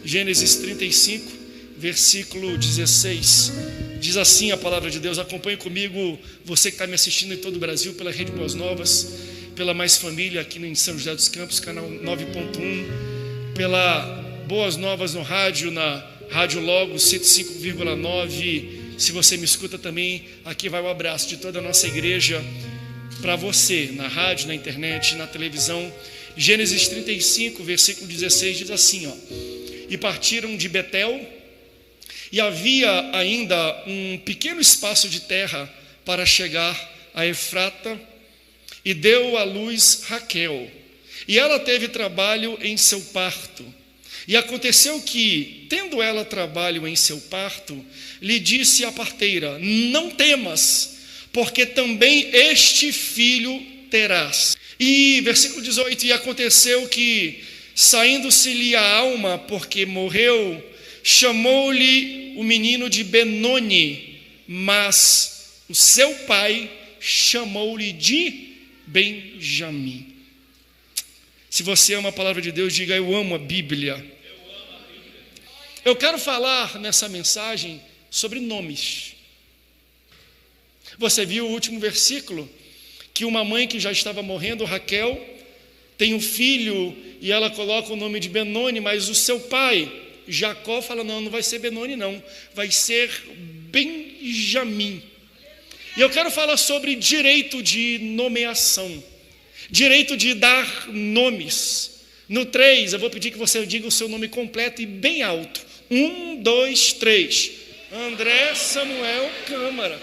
Gênesis 35, versículo 16. Diz assim a palavra de Deus. Acompanhe comigo, você que está me assistindo em todo o Brasil, pela Rede Boas Novas, pela Mais Família aqui em São José dos Campos, canal 9.1, pela Boas Novas no rádio, na Rádio Logos 105,9. Se você me escuta também, aqui vai o abraço de toda a nossa igreja para você, na rádio, na internet, na televisão. Gênesis 35, versículo 16 diz assim, ó: e partiram de Betel, e havia ainda um pequeno espaço de terra para chegar a Efrata, e deu à luz Raquel, e ela teve trabalho em seu parto. E aconteceu que, tendo ela trabalho em seu parto, lhe disse a parteira: não temas, porque também este filho terás. E versículo 18, e aconteceu que, saindo-se-lhe a alma, porque morreu, chamou-lhe o menino de Benoni, mas o seu pai chamou-lhe de Benjamim. Se você ama a palavra de Deus, diga: eu amo a Bíblia. Eu quero falar nessa mensagem sobre nomes. Você viu o último versículo? Que uma mãe que já estava morrendo, Raquel, tem um filho e ela coloca o nome de Benoni, mas o seu pai, Jacó, fala: não, não vai ser Benoni não, vai ser Benjamim. E eu quero falar sobre direito de nomeação, direito de dar nomes. No 3, eu vou pedir que você diga o seu nome completo e bem alto. 1, 2, 3. André Samuel Câmara.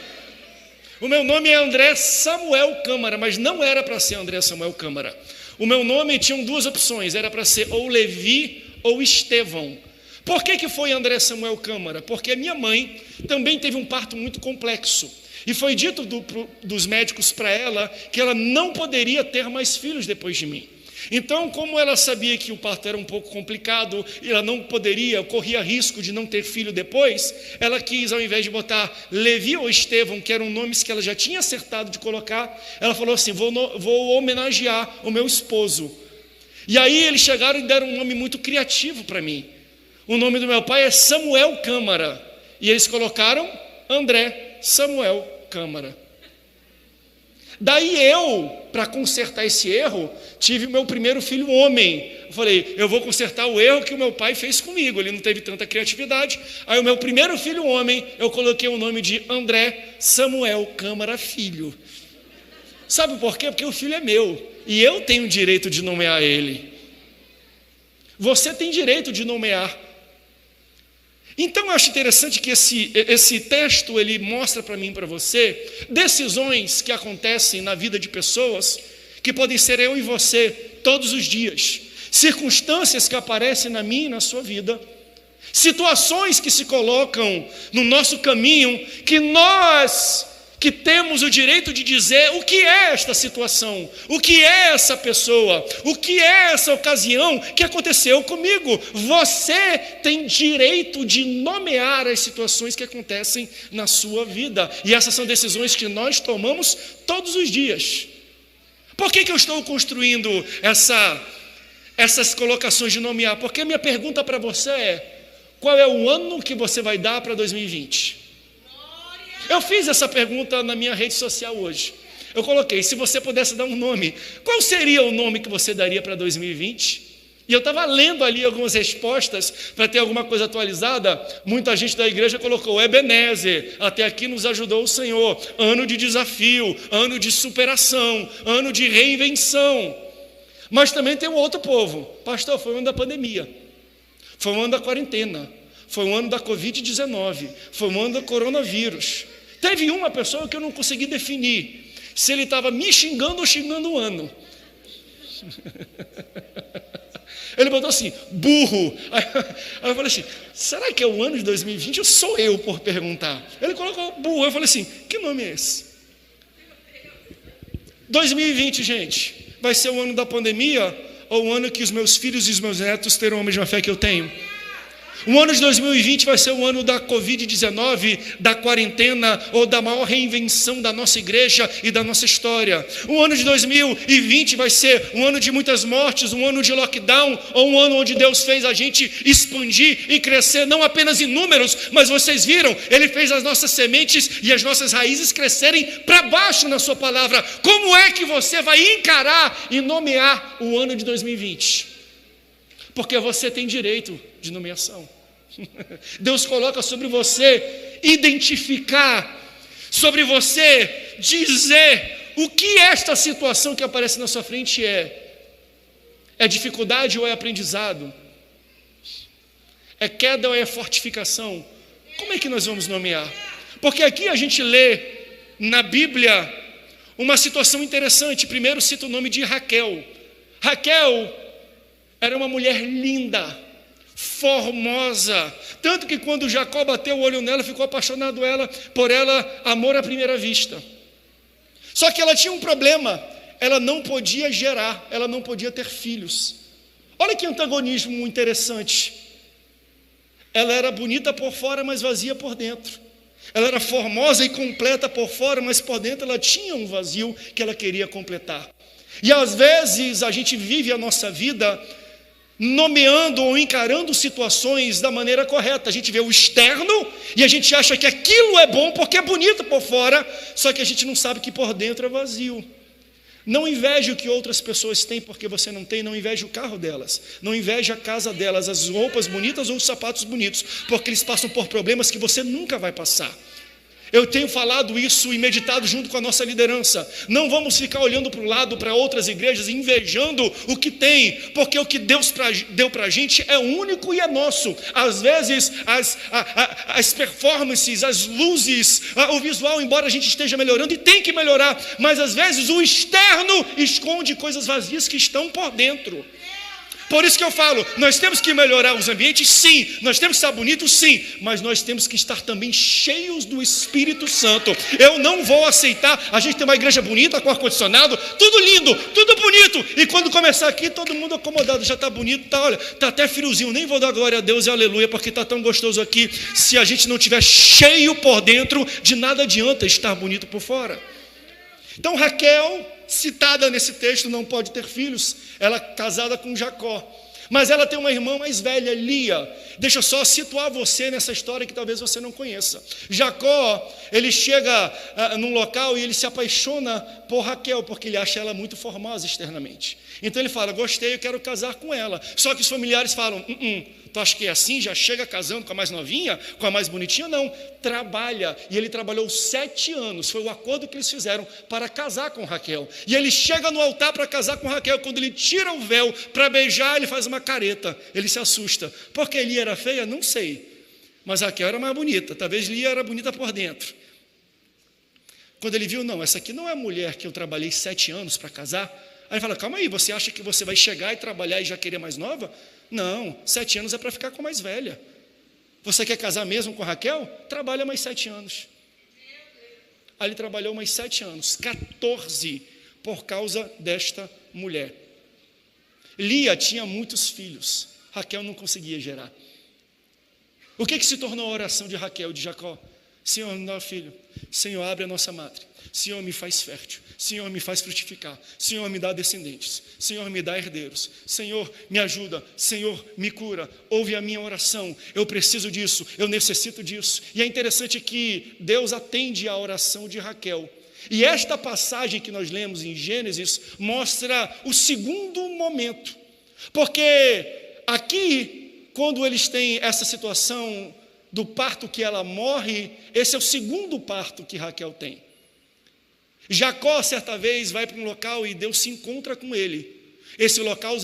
O meu nome é André Samuel Câmara, mas não era para ser André Samuel Câmara. O meu nome tinha duas opções, era para ser ou Levi ou Estevão. Por que foi André Samuel Câmara? Porque a minha mãe também teve um parto muito complexo. E foi dito dos médicos para ela que ela não poderia ter mais filhos depois de mim. Então, como ela sabia que o parto era um pouco complicado e ela não poderia, corria risco de não ter filho depois, ela quis, ao invés de botar Levi ou Estevão, que eram nomes que ela já tinha acertado de colocar, ela falou assim: vou homenagear o meu esposo. E aí eles chegaram e deram um nome muito criativo para mim. O nome do meu pai é Samuel Câmara, e eles colocaram André Samuel Câmara. Daí eu, para consertar esse erro, tive o meu primeiro filho homem. Eu falei: eu vou consertar o erro que o meu pai fez comigo, ele não teve tanta criatividade. Aí o meu primeiro filho homem, eu coloquei o nome de André Samuel Câmara Filho. Sabe por quê? Porque o filho é meu, e eu tenho direito de nomear ele. Você tem direito de nomear. Então eu acho interessante que esse texto ele mostra para mim e para você decisões que acontecem na vida de pessoas, que podem ser eu e você todos os dias, circunstâncias que aparecem na minha e na sua vida, situações que se colocam no nosso caminho, que nós que temos o direito de dizer o que é esta situação, o que é essa pessoa, o que é essa ocasião que aconteceu comigo. Você tem direito de nomear as situações que acontecem na sua vida, e essas são decisões que nós tomamos todos os dias. Por que eu estou construindo essas colocações de nomear? Porque a minha pergunta para você é: qual é o ano que você vai dar para 2020? Eu fiz essa pergunta na minha rede social hoje. Eu coloquei: se você pudesse dar um nome, qual seria o nome que você daria para 2020? E eu estava lendo ali algumas respostas para ter alguma coisa atualizada. Muita gente da igreja colocou Ebenezer, até aqui nos ajudou o Senhor. Ano de desafio, ano de superação, ano de reinvenção. Mas também tem um outro povo: pastor, foi o ano da pandemia, foi o ano da quarentena, foi o ano da Covid-19, foi o ano do coronavírus. Teve uma pessoa que eu não consegui definir se ele estava me xingando ou xingando o ano. Ele botou assim: burro. Aí eu falei assim: será que é o ano de 2020 ou sou eu por perguntar? Ele colocou burro. Eu falei assim: que nome é esse? 2020, gente, vai ser o ano da pandemia ou o ano que os meus filhos e os meus netos terão a mesma fé que eu tenho? O ano de 2020 vai ser o ano da Covid-19, da quarentena ou da maior reinvenção da nossa igreja e da nossa história. O ano de 2020 vai ser um ano de muitas mortes, um ano de lockdown, ou um ano onde Deus fez a gente expandir e crescer, não apenas em números, mas vocês viram, Ele fez as nossas sementes e as nossas raízes crescerem para baixo na sua palavra. Como é que você vai encarar e nomear o ano de 2020? Porque você tem direito de nomeação. Deus coloca sobre você identificar, sobre você dizer o que esta situação que aparece na sua frente é. É dificuldade ou é aprendizado? É queda ou é fortificação? Como é que nós vamos nomear? Porque aqui a gente lê na Bíblia uma situação interessante. Primeiro cita o nome de Raquel. Raquel era uma mulher linda, formosa, tanto que quando Jacó bateu o olho nela, ficou apaixonado por ela, amor à primeira vista. Só que ela tinha um problema, ela não podia gerar, ela não podia ter filhos. Olha que antagonismo interessante. Ela era bonita por fora, mas vazia por dentro. Ela era formosa e completa por fora, mas por dentro ela tinha um vazio que ela queria completar. E às vezes a gente vive a nossa vida nomeando ou encarando situações da maneira correta. A gente vê o externo e a gente acha que aquilo é bom porque é bonito por fora, só que a gente não sabe que por dentro é vazio. Não inveje o que outras pessoas têm porque você não tem, não inveje o carro delas, não inveje a casa delas, as roupas bonitas ou os sapatos bonitos, porque eles passam por problemas que você nunca vai passar. Eu tenho falado isso e meditado junto com a nossa liderança. Não vamos ficar olhando para o lado, para outras igrejas, invejando o que tem, porque o que Deus deu para a gente é único e é nosso. Às vezes as performances, as luzes, o visual, embora a gente esteja melhorando e tem que melhorar, mas às vezes o externo esconde coisas vazias que estão por dentro. Por isso que eu falo, nós temos que melhorar os ambientes, sim, nós temos que estar bonitos, sim, mas nós temos que estar também cheios do Espírito Santo. Eu não vou aceitar a gente ter uma igreja bonita, com ar-condicionado, tudo lindo, tudo bonito, e quando começar aqui, todo mundo acomodado, já está bonito, olha, está até friozinho, nem vou dar glória a Deus e aleluia, porque está tão gostoso aqui. Se a gente não estiver cheio por dentro, de nada adianta estar bonito por fora. Então Raquel, citada nesse texto, não pode ter filhos. Ela é casada com Jacó, mas ela tem uma irmã mais velha, Lia. Deixa eu só situar você nessa história que talvez você não conheça. Jacó, ele chega num local e ele se apaixona por Raquel, porque ele acha ela muito formosa externamente. Então ele fala, gostei, eu quero casar com ela. Só que os familiares falam, tu acha que é assim, já chega casando com a mais novinha, com a mais bonitinha? Não, trabalha. E ele trabalhou 7 anos, foi o acordo que eles fizeram para casar com Raquel. E ele chega no altar para casar com Raquel, quando ele tira o véu para beijar, ele faz uma careta, ele se assusta. Porque Lia era feia? Não sei, mas Raquel era mais bonita, talvez Lia era bonita por dentro. Quando ele viu, não, essa aqui não é a mulher que eu trabalhei 7 anos para casar. Aí ele fala, calma aí, você acha que você vai chegar e trabalhar e já querer mais nova? Não, 7 anos é para ficar com a mais velha. Você quer casar mesmo com Raquel? Trabalha mais 7 anos. Aí ele trabalhou mais 7 anos, 14, por causa desta mulher. Lia tinha muitos filhos, Raquel não conseguia gerar. O que se tornou a oração de Raquel, de Jacó? Senhor, me dá filho. Senhor, abre a nossa madre. Senhor, me faz fértil. Senhor, me faz frutificar. Senhor, me dá descendentes. Senhor, me dá herdeiros. Senhor, me ajuda. Senhor, me cura. Ouve a minha oração. Eu preciso disso. Eu necessito disso. E é interessante que Deus atende a oração de Raquel. E esta passagem que nós lemos em Gênesis mostra o segundo momento. Porque aqui, quando eles têm essa situação do parto que ela morre, esse é o segundo parto que Raquel tem. Jacó, certa vez, vai para um local e Deus se encontra com ele. Esse local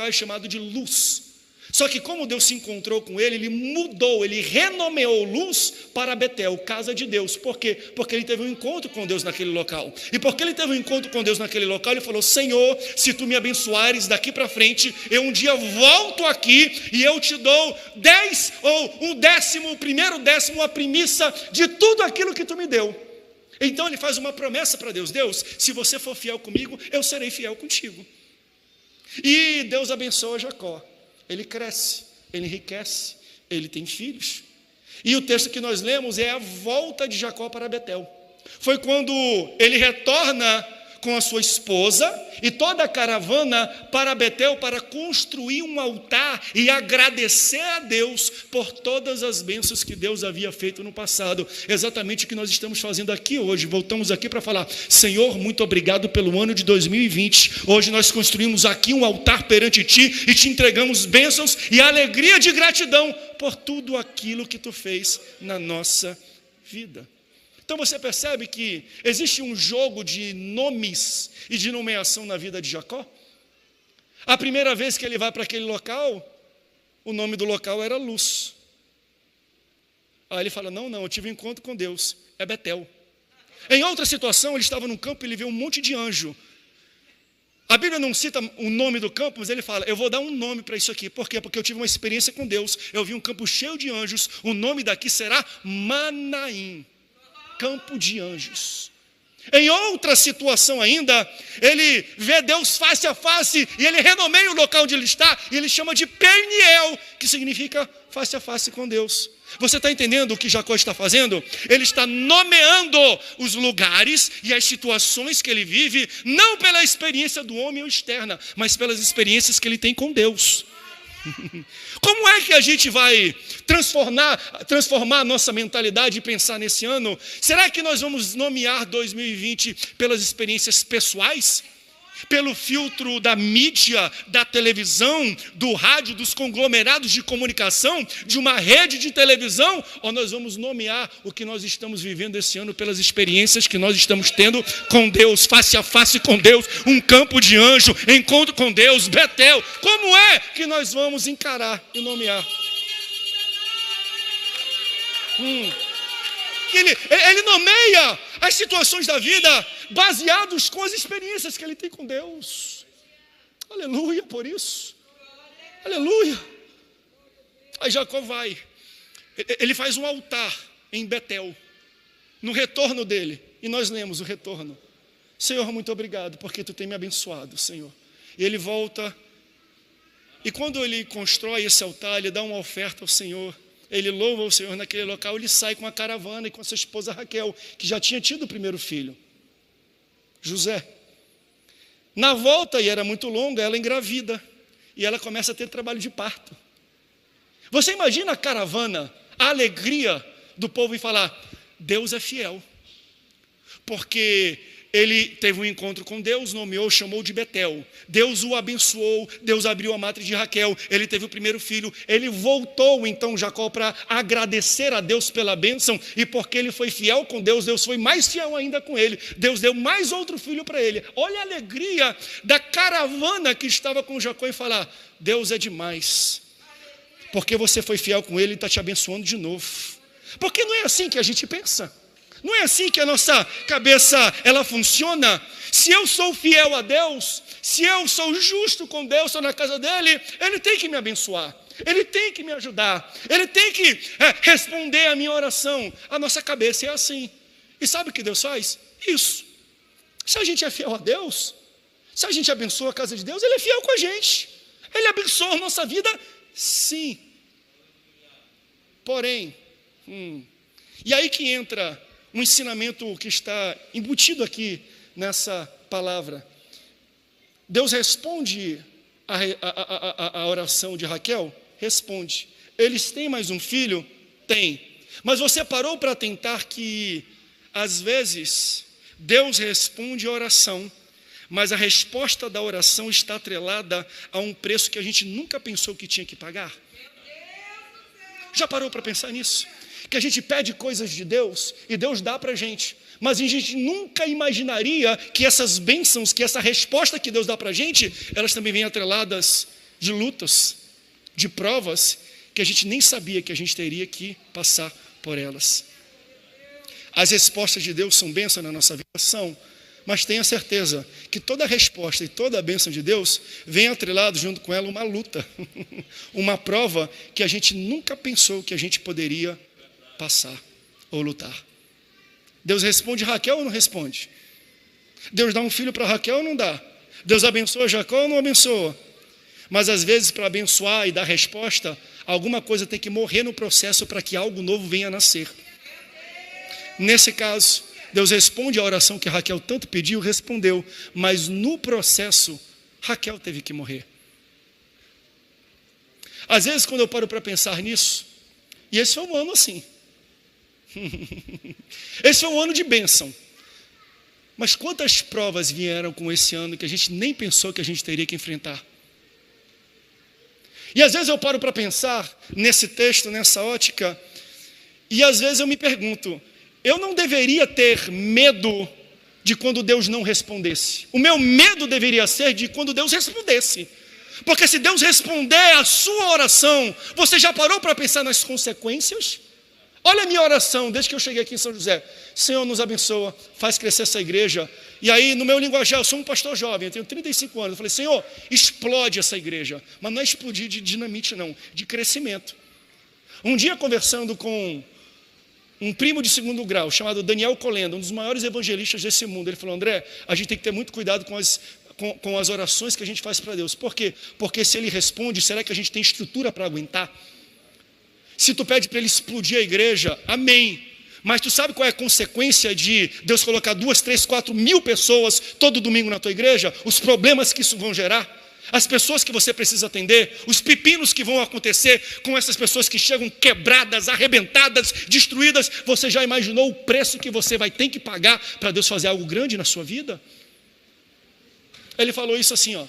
é chamado de Luz. Só que como Deus se encontrou com ele, ele mudou, ele renomeou Luz para Betel, casa de Deus. Por quê? Porque ele teve um encontro com Deus naquele local. E porque ele teve um encontro com Deus naquele local, ele falou, Senhor, se tu me abençoares daqui para frente, eu um dia volto aqui e eu te dou 10 ou 1/10, o primeiro 10º, a primícia de tudo aquilo que tu me deu. Então ele faz uma promessa para Deus, Deus, se você for fiel comigo, eu serei fiel contigo. E Deus abençoa Jacó. Ele cresce, ele enriquece, ele tem filhos. E o texto que nós lemos é a volta de Jacó para Betel. Foi quando ele retorna com a sua esposa e toda a caravana para Betel para construir um altar e agradecer a Deus por todas as bênçãos que Deus havia feito no passado. Exatamente o que nós estamos fazendo aqui hoje. Voltamos aqui para falar: Senhor, muito obrigado pelo ano de 2020. Hoje nós construímos aqui um altar perante Ti e Te entregamos bênçãos e alegria de gratidão por tudo aquilo que Tu fez na nossa vida. Então você percebe que existe um jogo de nomes e de nomeação na vida de Jacó? A primeira vez que ele vai para aquele local, o nome do local era Luz. Aí ele fala: não, eu tive um encontro com Deus, é Betel. Em outra situação, ele estava num campo e ele viu um monte de anjo. A Bíblia não cita o nome do campo, mas ele fala: eu vou dar um nome para isso aqui. Por quê? Porque eu tive uma experiência com Deus, eu vi um campo cheio de anjos, o nome daqui será Manaim. Campo de anjos. Em outra situação ainda, ele vê Deus face a face e ele renomeia o local onde ele está e ele chama de Peniel, que significa face a face com Deus. Você está entendendo o que Jacó está fazendo? Ele está nomeando os lugares e as situações que ele vive, não pela experiência do homem ou externa, mas pelas experiências que ele tem com Deus. Como é que a gente vai transformar a nossa mentalidade e pensar nesse ano? Será que nós vamos nomear 2020 pelas experiências pessoais? Pelo filtro da mídia, da televisão, do rádio, dos conglomerados de comunicação, de uma rede de televisão? Ou nós vamos nomear o que nós estamos vivendo esse ano pelas experiências que nós estamos tendo com Deus, face a face com Deus, um campo de anjo, encontro com Deus, Betel? Como é que nós vamos encarar e nomear? Ele nomeia as situações da vida baseados com as experiências que ele tem com Deus. Aleluia por isso. Aleluia. Aí Jacó vai. Ele faz um altar em Betel. No retorno dele. E nós lemos o retorno. Senhor, muito obrigado porque Tu tem me abençoado, Senhor. E ele volta. E quando ele constrói esse altar, ele dá uma oferta ao Senhor. Ele louva o Senhor naquele local, ele sai com a caravana e com a sua esposa Raquel, que já tinha tido o primeiro filho, José. Na volta, e era muito longa, ela engravida, e ela começa a ter trabalho de parto. Você imagina a caravana, a alegria do povo em falar: Deus é fiel, porque ele teve um encontro com Deus, nomeou, chamou de Betel. Deus o abençoou, Deus abriu a matriz de Raquel, ele teve o primeiro filho. Ele voltou então, Jacó, para agradecer a Deus pela bênção, e porque ele foi fiel com Deus, Deus foi mais fiel ainda com ele. Deus deu mais outro filho para ele. Olha a alegria da caravana que estava com Jacó em falar: Deus é demais, porque você foi fiel com ele, ele está te abençoando de novo. Porque não é assim que a gente pensa. Não é assim que a nossa cabeça ela funciona. Se eu sou fiel a Deus, se eu sou justo com Deus, estou na casa dele, ele tem que me abençoar, ele tem que me ajudar, ele tem que responder a minha oração. A nossa cabeça é assim. E sabe o que Deus faz? Isso. Se a gente é fiel a Deus, se a gente abençoa a casa de Deus, ele é fiel com a gente. Ele abençoa a nossa vida, sim. Porém, e aí que entra um ensinamento que está embutido aqui nessa palavra. Deus responde a oração de Raquel? Responde. Eles têm mais um filho? Tem. Mas você parou para tentar que, às vezes, Deus responde a oração, mas a resposta da oração está atrelada a um preço que a gente nunca pensou que tinha que pagar? Já parou para pensar nisso? Que a gente pede coisas de Deus e Deus dá para a gente, mas a gente nunca imaginaria que essas bênçãos, que essa resposta que Deus dá para a gente, elas também vêm atreladas de lutas, de provas, que a gente nem sabia que a gente teria que passar por elas. As respostas de Deus são bênçãos na nossa vida? São, mas tenha certeza que toda resposta e toda a bênção de Deus vem atrelado junto com ela uma luta, uma prova que a gente nunca pensou que a gente poderia passar ou lutar. Deus responde Raquel ou não responde? Deus dá um filho para Raquel ou não dá? Deus abençoa Jacó ou não abençoa? Mas às vezes, para abençoar e dar resposta, alguma coisa tem que morrer no processo para que algo novo venha a nascer. Nesse caso, Deus responde à oração que Raquel tanto pediu, respondeu, mas no processo, Raquel teve que morrer. Às vezes, quando eu paro para pensar nisso, e esse foi um ano assim, esse foi um ano de bênção, mas quantas provas vieram com esse ano que a gente nem pensou que a gente teria que enfrentar? E às vezes eu paro para pensar nesse texto, nessa ótica, e às vezes eu me pergunto, eu não deveria ter medo de quando Deus não respondesse. O meu medo deveria ser de quando Deus respondesse. Porque se Deus responder a sua oração, você já parou para pensar nas consequências? Olha a minha oração, desde que eu cheguei aqui em São José. Senhor, nos abençoa, faz crescer essa igreja. E aí, no meu linguajar, eu sou um pastor jovem, eu tenho 35 anos. Eu falei, Senhor, explode essa igreja. Mas não é explodir de dinamite, não, de crescimento. Um dia, conversando com um primo de segundo grau, chamado Daniel Colenda, um dos maiores evangelistas desse mundo, ele falou, André, a gente tem que ter muito cuidado com as orações que a gente faz para Deus. Por quê? Porque se Ele responde, será que a gente tem estrutura para aguentar? Se tu pede para Ele explodir a igreja, amém. Mas tu sabe qual é a consequência de Deus colocar 2, 3, 4 mil pessoas todo domingo na tua igreja? Os problemas que isso vão gerar? As pessoas que você precisa atender, os pepinos que vão acontecer com essas pessoas que chegam quebradas, arrebentadas, destruídas. Você já imaginou o preço que você vai ter que pagar para Deus fazer algo grande na sua vida? Ele falou isso assim, ó.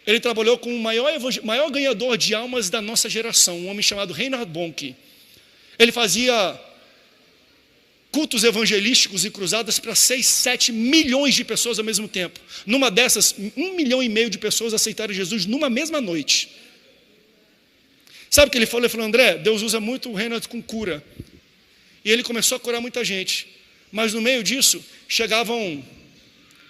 Ele trabalhou com o maior ganhador de almas da nossa geração, um homem chamado Reinhard Bonnke. Ele fazia cultos evangelísticos e cruzadas para 6, 7 milhões de pessoas ao mesmo tempo. Numa dessas, 1,5 milhão de pessoas aceitaram Jesus numa mesma noite. Sabe o que ele falou? Ele falou, André, Deus usa muito o Reinhard com cura. E ele começou a curar muita gente. Mas no meio disso, chegavam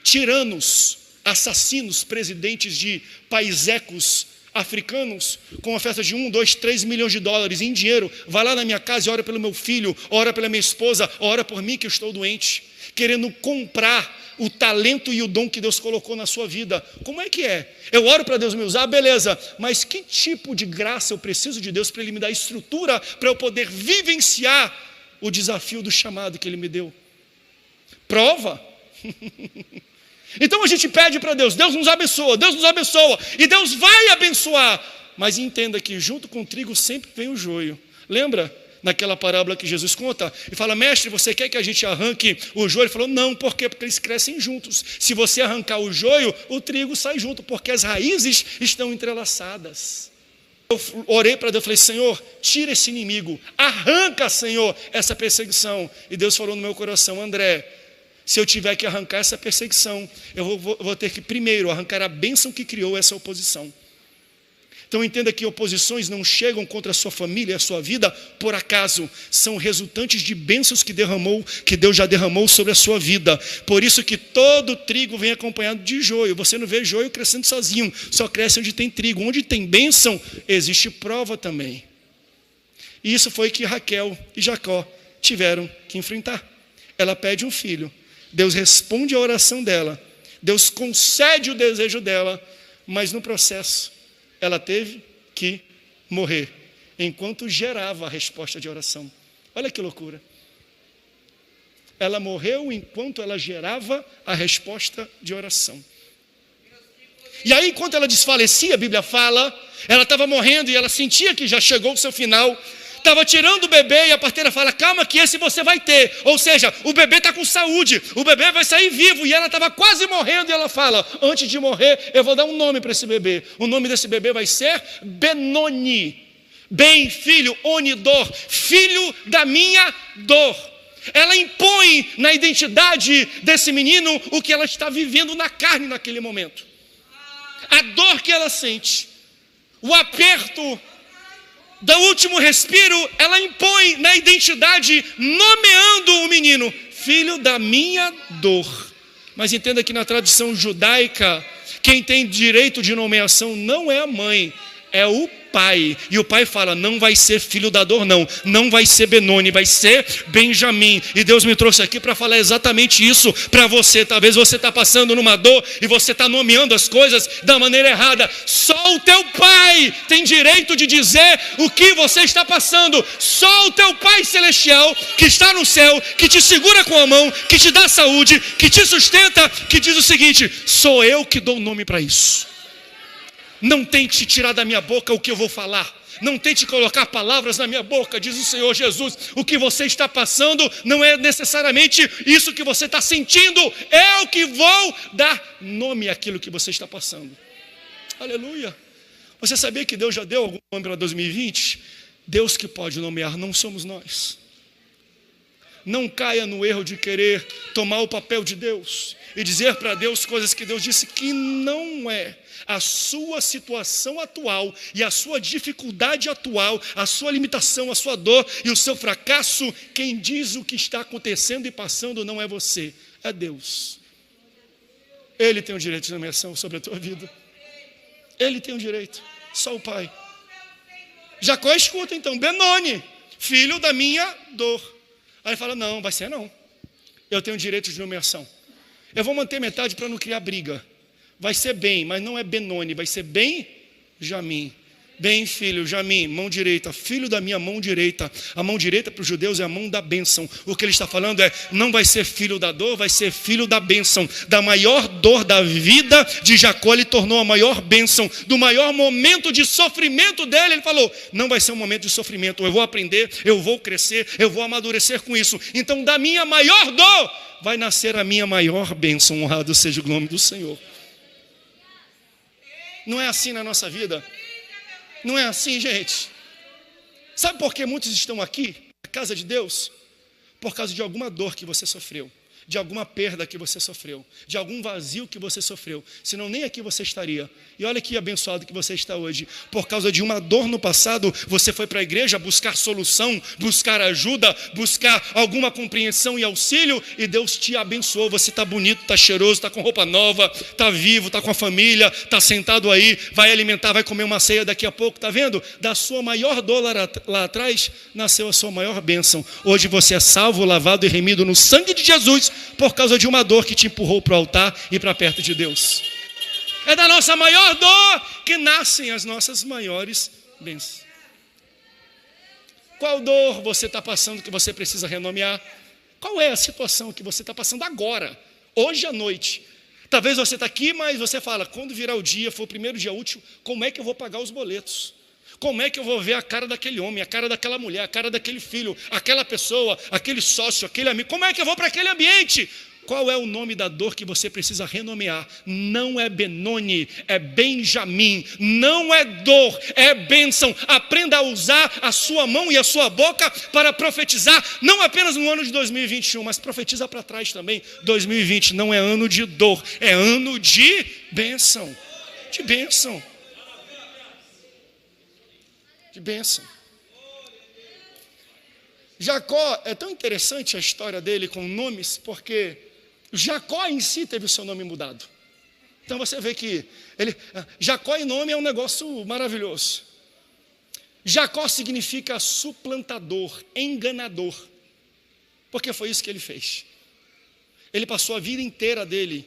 tiranos, assassinos, presidentes de paisecos africanos, com oferta de 1, 2, 3 milhões de dólares em dinheiro. Vai lá na minha casa e ora pelo meu filho, ora pela minha esposa, ora por mim que eu estou doente, querendo comprar o talento e o dom que Deus colocou na sua vida. Como é que é? Eu oro para Deus me usar, beleza, mas que tipo de graça eu preciso de Deus para Ele me dar estrutura para eu poder vivenciar o desafio do chamado que Ele me deu? Prova. Então a gente pede para Deus, Deus nos abençoa, e Deus vai abençoar. Mas entenda que junto com o trigo sempre vem o joio. Lembra naquela parábola que Jesus conta? E fala, mestre, você quer que a gente arranque o joio? Ele falou, não, por quê? Porque eles crescem juntos. Se você arrancar o joio, o trigo sai junto, porque as raízes estão entrelaçadas. Eu orei para Deus, falei, Senhor, tira esse inimigo, arranca, Senhor, essa perseguição. E Deus falou no meu coração, André, se eu tiver que arrancar essa perseguição, eu vou ter que primeiro arrancar a bênção que criou essa oposição. Então entenda que oposições não chegam contra a sua família e a sua vida por acaso. São resultantes de bênçãos que Deus já derramou sobre a sua vida. Por isso que todo trigo vem acompanhado de joio. Você não vê joio crescendo sozinho, só cresce onde tem trigo. Onde tem bênção, existe prova também. E isso foi que Raquel e Jacó tiveram que enfrentar. Ela pede um filho. Deus responde a oração dela, Deus concede o desejo dela, mas no processo ela teve que morrer, enquanto gerava a resposta de oração. Olha que loucura. Ela morreu enquanto ela gerava a resposta de oração. E aí, enquanto ela desfalecia, a Bíblia fala, ela estava morrendo e ela sentia que já chegou o seu final. Estava tirando o bebê e a parteira fala, calma que esse você vai ter. Ou seja, o bebê está com saúde, o bebê vai sair vivo. E ela estava quase morrendo e ela fala, antes de morrer, eu vou dar um nome para esse bebê. O nome desse bebê vai ser Benoni. Bem, filho, Onidor, filho da minha dor. Ela impõe na identidade desse menino o que ela está vivendo na carne naquele momento. A dor que ela sente, o aperto do último respiro, ela impõe na identidade, nomeando o menino, filho da minha dor. Mas entenda que na tradição judaica, quem tem direito de nomeação não é a mãe, é o pai. E o pai fala, não vai ser filho da dor não, não vai ser Benoni, vai ser Benjamim. E Deus me trouxe aqui para falar exatamente isso para você. Talvez você está passando numa dor e você está nomeando as coisas da maneira errada. Só o teu pai tem direito de dizer o que você está passando. Só o teu pai celestial que está no céu, que te segura com a mão, que te dá saúde, que te sustenta, que diz o seguinte, sou eu que dou o nome para isso. Não tente tirar da minha boca o que eu vou falar. Não tente colocar palavras na minha boca, diz o Senhor Jesus. O que você está passando não é necessariamente isso que você está sentindo. Eu que vou dar nome àquilo que você está passando. Aleluia. Você sabia que Deus já deu algum nome para 2020? Deus que pode nomear, não somos nós. Não caia no erro de querer tomar o papel de Deus e dizer para Deus coisas que Deus disse que não é. A sua situação atual e a sua dificuldade atual, a sua limitação, a sua dor e o seu fracasso, quem diz o que está acontecendo e passando não é você, é Deus. Ele tem o direito de nomeação sobre a tua vida. Ele tem o direito, só o Pai. Jacó escuta então, Benoni, filho da minha dor. Aí ele fala, não, vai ser não. Eu tenho direito de nomeação. Eu vou manter metade para não criar briga. Vai ser bem, mas não é Benoni, vai ser Benjamim. Bem, filho, Jamim, mão direita, filho da minha mão direita. A mão direita para os judeus é a mão da bênção. O que ele está falando é, não vai ser filho da dor, vai ser filho da bênção. Da maior dor da vida de Jacó, ele tornou a maior bênção. Do maior momento de sofrimento dele, ele falou, não vai ser um momento de sofrimento. Eu vou aprender, eu vou crescer, eu vou amadurecer com isso. Então, da minha maior dor, vai nascer a minha maior bênção. Honrado seja o nome do Senhor. Não é assim na nossa vida? Não é assim, gente? Sabe por que muitos estão aqui, na casa de Deus? Por causa de alguma dor que você sofreu, de alguma perda que você sofreu, de algum vazio que você sofreu. Senão nem aqui você estaria. E olha que abençoado que você está hoje. Por causa de uma dor no passado, você foi para a igreja buscar solução, buscar ajuda, buscar alguma compreensão e auxílio, e Deus te abençoou. Você está bonito, está cheiroso, está com roupa nova, está vivo, está com a família, está sentado aí, vai alimentar, vai comer uma ceia daqui a pouco, está vendo? Da sua maior dor lá atrás, nasceu a sua maior bênção. Hoje você é salvo, lavado e remido no sangue de Jesus, por causa de uma dor que te empurrou para o altar e para perto de Deus. É da nossa maior dor que nascem as nossas maiores bênçãos. Qual dor você está passando que você precisa renomear? Qual é a situação que você está passando agora, hoje à noite? Talvez você está aqui, mas você fala, quando virar o dia, for o primeiro dia útil, como é que eu vou pagar os boletos? Como é que eu vou ver a cara daquele homem, a cara daquela mulher, a cara daquele filho, aquela pessoa, aquele sócio, aquele amigo? Como é que eu vou para aquele ambiente? Qual é o nome da dor que você precisa renomear? Não é Benoni, é Benjamim. Não é dor, é bênção. Aprenda a usar a sua mão e a sua boca para profetizar, não apenas no ano de 2021, mas profetiza para trás também. 2020 não é ano de dor, é ano de bênção. De bênção. De bênção. Jacó, é tão interessante a história dele com nomes, porque Jacó em si teve o seu nome mudado. Então você vê que Jacó em nome é um negócio maravilhoso. Jacó significa suplantador, enganador, porque foi isso que ele fez. Ele passou a vida inteira dele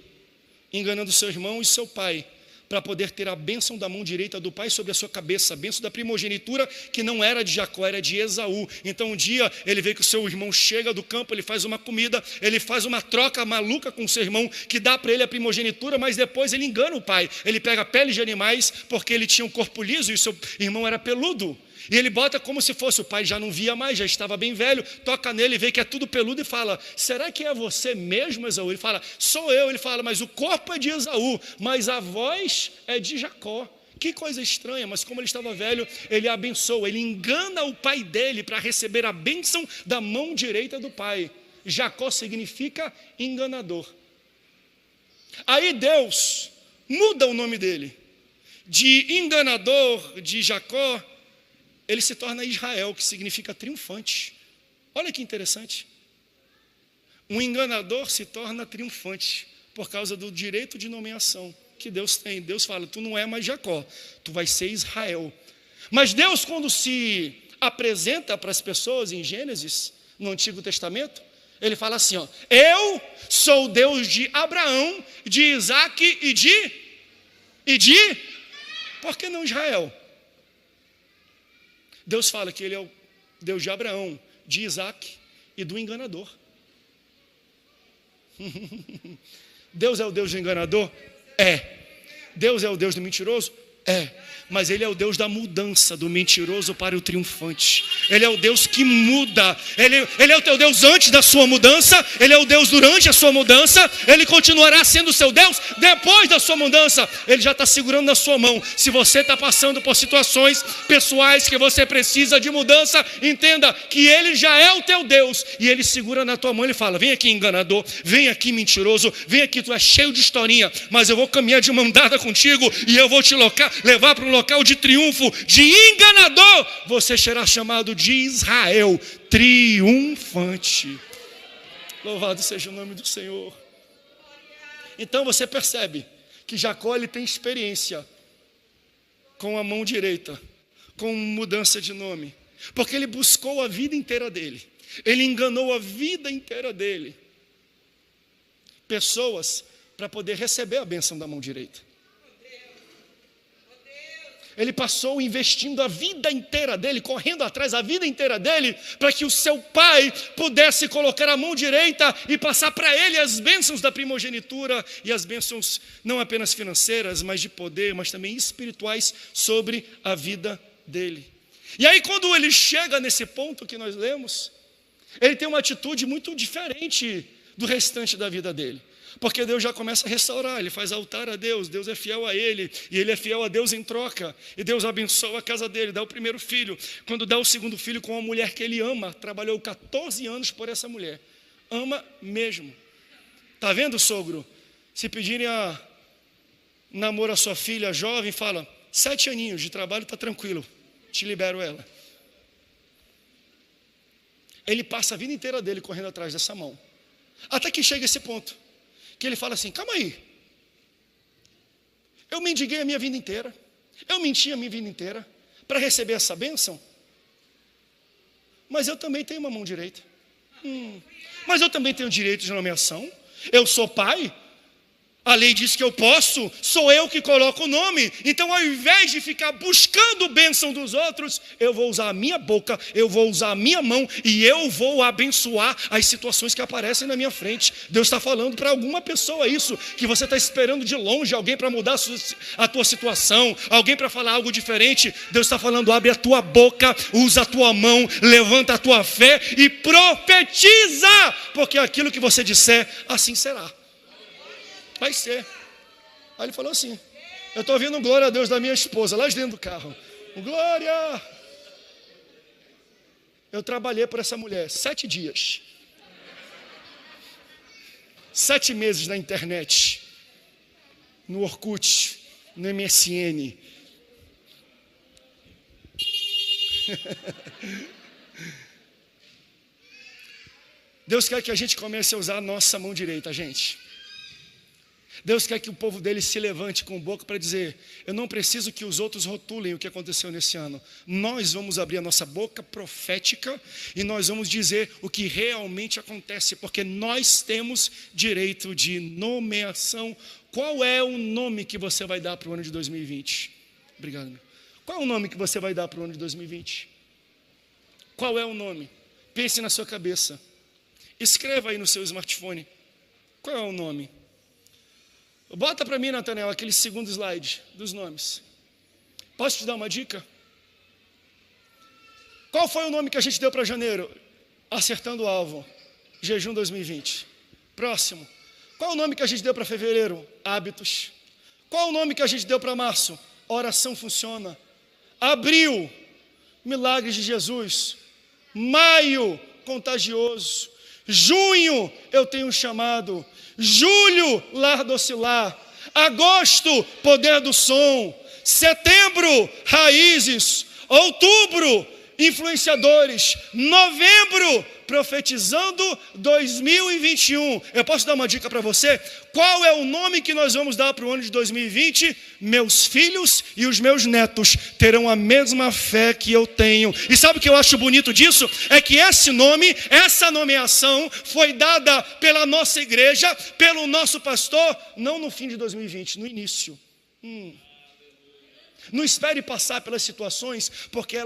enganando seu irmão e seu pai, para poder ter a bênção da mão direita do pai sobre a sua cabeça, a bênção da primogenitura, que não era de Jacó, era de Esaú. Então um dia ele vê que o seu irmão chega do campo, ele faz uma comida, ele faz uma troca maluca com o seu irmão, que dá para ele a primogenitura, mas depois ele engana o pai. Ele pega peles de animais, porque ele tinha um corpo liso e o seu irmão era peludo. E ele bota como se fosse, o pai já não via mais, já estava bem velho, toca nele, vê que é tudo peludo e fala, será que é você mesmo, Esaú? Ele fala, sou eu. Ele fala, mas o corpo é de Esaú, mas a voz é de Jacó. Que coisa estranha, mas como ele estava velho, ele abençoa, ele engana o pai dele para receber a bênção da mão direita do pai. Jacó significa enganador. Aí Deus muda o nome dele, de enganador, de Jacó, ele se torna Israel, que significa triunfante. Olha que interessante. Um enganador se torna triunfante por causa do direito de nomeação que Deus tem. Deus fala, tu não é mais Jacó, tu vai ser Israel. Mas Deus, quando se apresenta para as pessoas em Gênesis, no Antigo Testamento, ele fala assim, ó, eu sou o Deus de Abraão, de Isaac e de, por que não Israel? Deus fala que ele é o Deus de Abraão, de Isaac e do enganador. Deus é o Deus do enganador? É. Deus é o Deus do mentiroso? É. Mas Ele é o Deus da mudança, do mentiroso para o triunfante. Ele é o Deus que muda. Ele é o teu Deus antes da sua mudança. Ele é o Deus durante a sua mudança. Ele continuará sendo o seu Deus depois da sua mudança. Ele já está segurando na sua mão. Se você está passando por situações pessoais que você precisa de mudança, entenda que Ele já é o teu Deus. E Ele segura na tua mão e fala, vem aqui enganador, vem aqui mentiroso, vem aqui, tu é cheio de historinha, mas eu vou caminhar de mão dada contigo e eu vou te levar para um local de triunfo, de enganador, você será chamado de Israel, triunfante. Louvado seja o nome do Senhor. Então você percebe que Jacó ele tem experiência com a mão direita, com mudança de nome, porque ele buscou a vida inteira dele, ele enganou a vida inteira dele, pessoas para poder receber a bênção da mão direita. Ele passou investindo a vida inteira dele, correndo atrás a vida inteira dele, para que o seu pai pudesse colocar a mão direita e passar para ele as bênçãos da primogenitura e as bênçãos não apenas financeiras, mas de poder, mas também espirituais sobre a vida dele. E aí quando ele chega nesse ponto que nós lemos, ele tem uma atitude muito diferente do restante da vida dele. Porque Deus já começa a restaurar, ele faz altar a Deus, Deus é fiel a ele, e ele é fiel a Deus em troca, e Deus abençoa a casa dele, dá o primeiro filho, quando dá o segundo filho com uma mulher que ele ama, trabalhou 14 anos por essa mulher, ama mesmo. Está vendo, sogro? Se pedirem a namoro a sua filha jovem, fala, 7 aninhos de trabalho, está tranquilo, te libero ela. Ele passa a vida inteira dele correndo atrás dessa mão, até que chega esse ponto, que ele fala assim, calma aí, eu mendiguei a minha vida inteira, eu menti a minha vida inteira, para receber essa bênção, mas eu também tenho uma mão direita, mas eu também tenho direito de nomeação, eu sou pai, a lei diz que eu posso, sou eu que coloco o nome, então ao invés de ficar buscando bênção dos outros, eu vou usar a minha boca, eu vou usar a minha mão e eu vou abençoar as situações que aparecem na minha frente. Deus está falando para alguma pessoa isso, que você está esperando de longe alguém para mudar a tua situação, alguém para falar algo diferente. Deus está falando, abre a tua boca, usa a tua mão, levanta a tua fé e profetiza, porque aquilo que você disser, assim será. Vai ser. Aí ele falou assim, eu estou ouvindo glória a Deus da minha esposa, lá de dentro do carro. Glória! Eu trabalhei por essa mulher 7 dias. 7 meses na internet. No Orkut, no MSN. Deus quer que a gente comece a usar a nossa mão direita, gente. Deus quer que o povo dele se levante com boca para dizer, eu não preciso que os outros rotulem o que aconteceu nesse ano. Nós vamos abrir a nossa boca profética e nós vamos dizer o que realmente acontece, porque nós temos direito de nomeação. Qual é o nome que você vai dar para o ano de 2020? Obrigado, meu. Qual é o nome que você vai dar para o ano de 2020? Qual é o nome? Pense na sua cabeça. Escreva aí no seu smartphone. Qual é o nome? Bota para mim, Nathanael, aquele segundo slide dos nomes. Posso te dar uma dica? Qual foi o nome que a gente deu para janeiro? Acertando o alvo. Jejum 2020. Próximo. Qual o nome que a gente deu para fevereiro? Hábitos. Qual o nome que a gente deu para março? Oração funciona. Abril. Milagres de Jesus. Maio. Contagioso. Junho, eu tenho um chamado. Julho, lar docilar. Agosto, poder do som. Setembro, raízes. Outubro, influenciadores. Novembro, profetizando 2021. Eu posso dar uma dica para você? Qual é o nome que nós vamos dar para o ano de 2020? Meus filhos e os meus netos terão a mesma fé que eu tenho. E sabe o que eu acho bonito disso? É que esse nome, essa nomeação foi dada pela nossa igreja, pelo nosso pastor, não no fim de 2020, no início. Não espere passar pelas situações, porque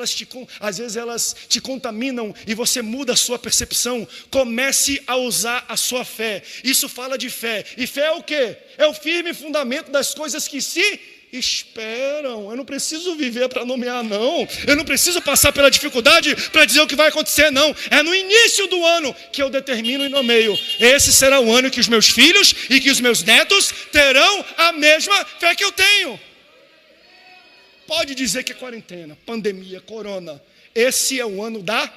às vezes elas te contaminam e você muda a sua percepção. Comece a usar a sua fé. Isso fala de fé. E fé é o quê? É o firme fundamento das coisas que se esperam. Eu não preciso viver para nomear, não. Eu não preciso passar pela dificuldade para dizer o que vai acontecer, não. É no início do ano que eu determino e nomeio. Esse será o ano que os meus filhos e que os meus netos terão a mesma fé que eu tenho. Pode dizer que é quarentena, pandemia, corona. Esse é o ano da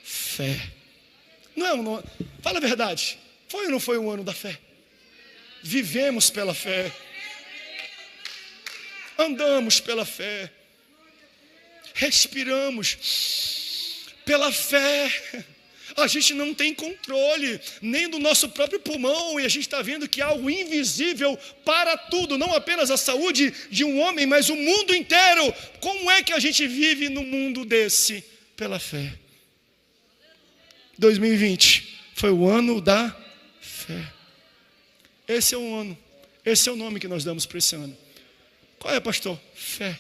fé. Não é um ano. Fala a verdade. Foi ou não foi o ano da fé? Vivemos pela fé. Andamos pela fé. Respiramos pela fé. A gente não tem controle nem do nosso próprio pulmão, e a gente está vendo que há algo invisível para tudo, não apenas a saúde de um homem, mas o mundo inteiro. Como é que a gente vive num mundo desse? Pela fé. 2020 foi o ano da fé. Esse é o ano, esse é o nome que nós damos para esse ano. Qual é, pastor? Fé.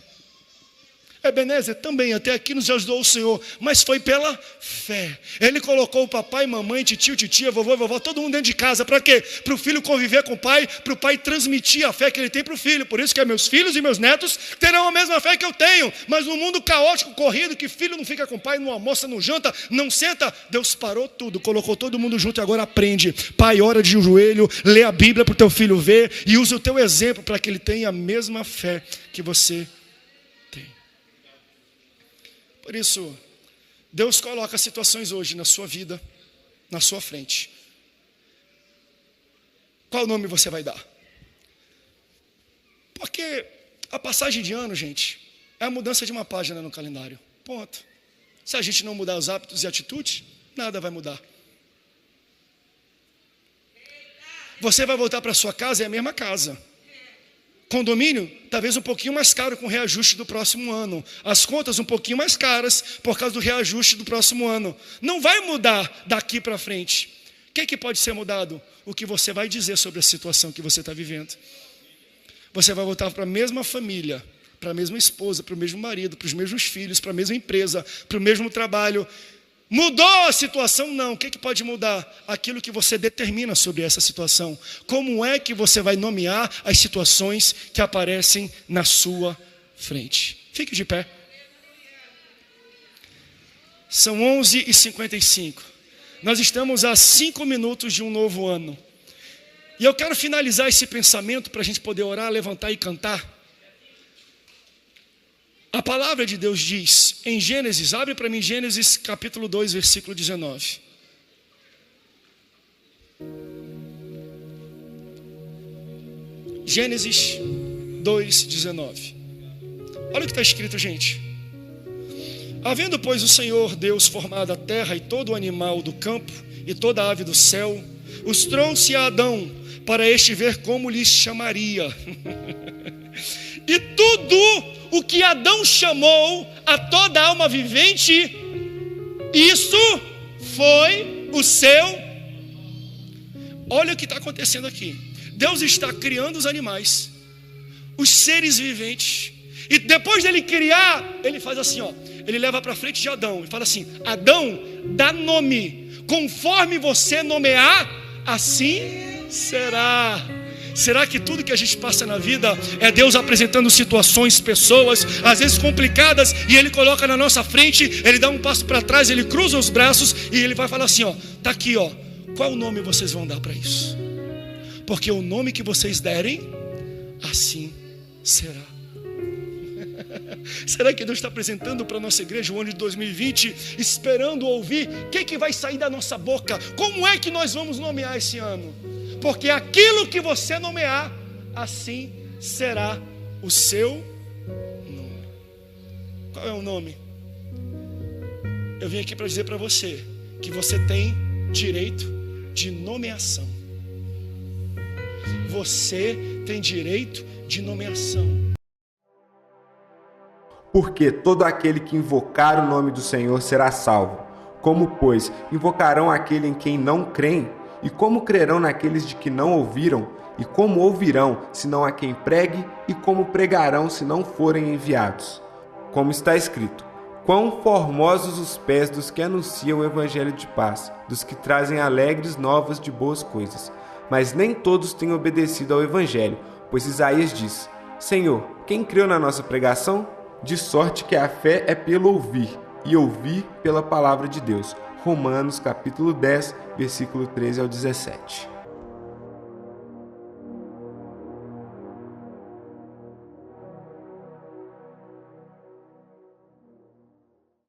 Ebenezer também, até aqui nos ajudou o Senhor, mas foi pela fé. Ele colocou o papai, mamãe, titio, titia, vovô, vovó, todo mundo dentro de casa. Para quê? Para o filho conviver com o pai, para o pai transmitir a fé que ele tem para o filho. Por isso que meus filhos e meus netos terão a mesma fé que eu tenho. Mas no mundo caótico, corrido, que filho não fica com o pai, não almoça, não janta, não senta, Deus parou tudo, colocou todo mundo junto e agora aprende. Pai, ora de joelho, lê a Bíblia para o teu filho ver e usa o teu exemplo para que ele tenha a mesma fé que você. Por isso, Deus coloca situações hoje na sua vida, na sua frente. Qual nome você vai dar? Porque a passagem de ano, gente, é a mudança de uma página no calendário. Ponto. Se a gente não mudar os hábitos e atitudes, nada vai mudar. Você vai voltar para sua casa, é a mesma casa. Condomínio, talvez um pouquinho mais caro com o reajuste do próximo ano. As contas um pouquinho mais caras por causa do reajuste do próximo ano. Não vai mudar daqui para frente. O que pode ser mudado? O que você vai dizer sobre a situação que você está vivendo. Você vai voltar para a mesma família, para a mesma esposa, para o mesmo marido, para os mesmos filhos, para a mesma empresa, para o mesmo trabalho. Mudou a situação? Não. O que pode mudar? Aquilo que você determina sobre essa situação. Como é que você vai nomear as situações que aparecem na sua frente? Fique de pé. São 11h55. Nós estamos a 5 minutos de um novo ano. E eu quero finalizar esse pensamento para a gente poder orar, levantar e cantar. A palavra de Deus diz em Gênesis, abre para mim Gênesis capítulo 2, versículo 19. Gênesis 2, 19. Olha o que está escrito, gente. Havendo, pois, o Senhor Deus formado a terra e todo o animal do campo e toda a ave do céu, os trouxe a Adão para este ver como lhes chamaria. E tudo o que Adão chamou a toda alma vivente, isso foi o seu. Olha o que está acontecendo aqui. Deus está criando os animais, os seres viventes. E depois dele criar, ele faz assim, ó. Ele leva para frente de Adão e fala assim: Adão, dá nome. Conforme você nomear, assim será. Será que tudo que a gente passa na vida é Deus apresentando situações, pessoas, às vezes complicadas, e Ele coloca na nossa frente, Ele dá um passo para trás, Ele cruza os braços e Ele vai falar assim, ó, tá aqui, ó, qual nome vocês vão dar para isso? Porque o nome que vocês derem, assim será. Será que Deus está apresentando para a nossa igreja o ano de 2020, esperando ouvir o que vai sair da nossa boca? Como é que nós vamos nomear esse ano? Porque aquilo que você nomear, assim será o seu nome. Qual é o nome? Eu vim aqui para dizer para você que você tem direito de nomeação. Você tem direito de nomeação. Porque todo aquele que invocar o nome do Senhor será salvo. Como, pois, invocarão aquele em quem não creem? E como crerão naqueles de que não ouviram? E como ouvirão, senão a quem pregue? E como pregarão, se não forem enviados? Como está escrito: quão formosos os pés dos que anunciam o evangelho de paz, dos que trazem alegres novas de boas coisas. Mas nem todos têm obedecido ao evangelho, pois Isaías diz: Senhor, quem creu na nossa pregação? De sorte que a fé é pelo ouvir, e ouvir pela palavra de Deus. Romanos capítulo 10, versículo 13 ao 17.